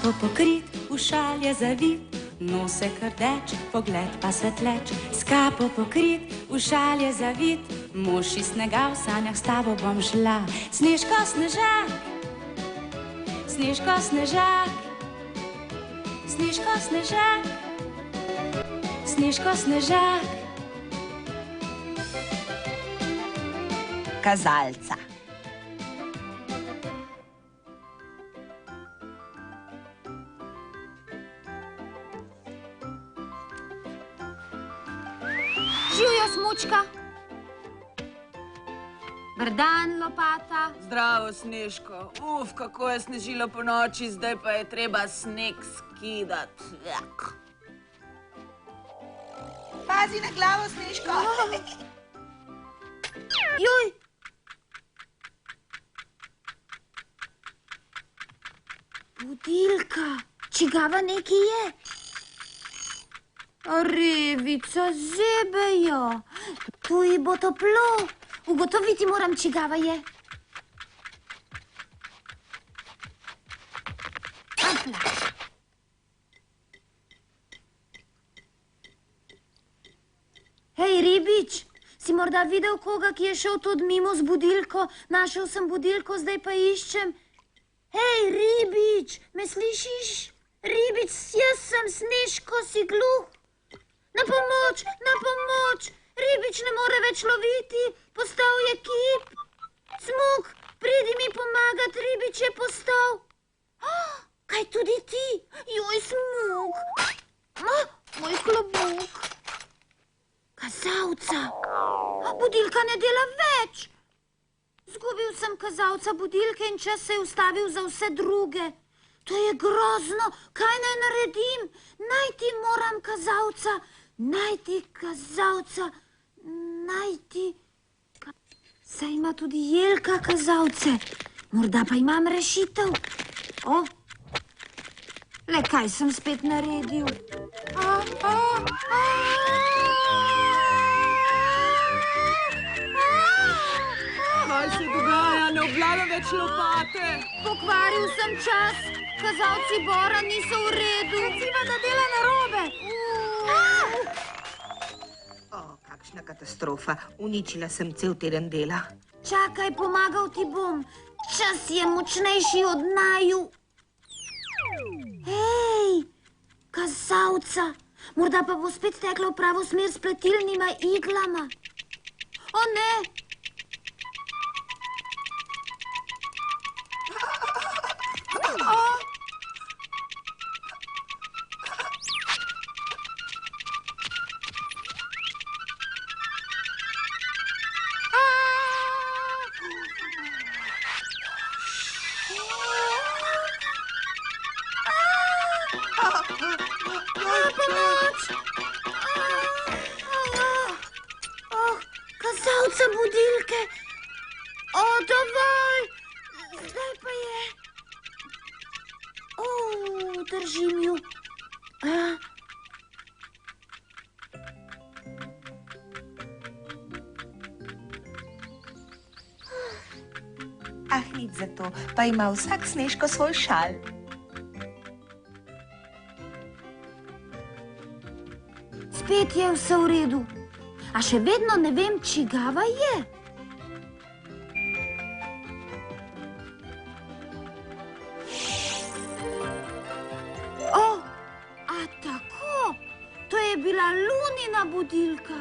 kapo pokrit, ušal je zavit, nos je krdeč, pogled pa svetleč. S kapo pokrit, ušal je zavit, mož iz snega, v sanjah s tabo bom šla. Snežko, snežak, snežko, snežak, snežko, snežak, snežko, snežak. Kazalca. Živjo, smučka. Brdan, lopata. Zdravo, Snežko. Uf, kako je snežilo po noči, zdaj pa je treba sneg skidati. Pazi na glavo, Snežko. Juj! Budilka, čigava nekaj je? Revica, zebejo. Tu ji bo toplo. Ugotoviti moram, čigava je. Apla. Hej, ribič, si morda videl koga, ki je šel tudi mimo z budilko? Našel sem budilko, zdaj pa iščem. Hej, ribič, me slišiš? Ribič, jaz sem Snežko, si gluh? Na pomoč, na pomoč! Ribič ne more več loviti, postal je kip. Smuk, pridi mi pomagat, ribič je postal. Kaj tudi ti? Joj, Smuk! Moj klobuk! Kazalca! Budilka ne dela več! Zgubil sem kazalca budilke in čas se je ustavil za vse druge. To je grozno, kaj naj naredim? Najti moram kazalca, najti kazalca, najti... Saj ima tudi Jelka kazalce, morda pa imam rešitev. O, le kaj sem spet naredil? Kaj se dogaja? Ne obvlada več lopate. Pokvaril sem čas. Kazalci Bora niso v redu. Reciva, da dela narobe. O, kakšna katastrofa. Uničila sem cel teden dela. Čakaj, pomagal ti bom. Čas je močnejši od naju. Hej, kazalca. Morda pa bo spet tekla v pravo smer s pletilnima iglama. O ne! Kazalca budilke. O, dovolj. Zdaj pa je. O, držim ju. Ah, nič za to, pa ima vsak Snežko svoj šal. Spet je vse v redu. A še vedno ne vem, čigava je. O, a tako? To je bila Lunina budilka.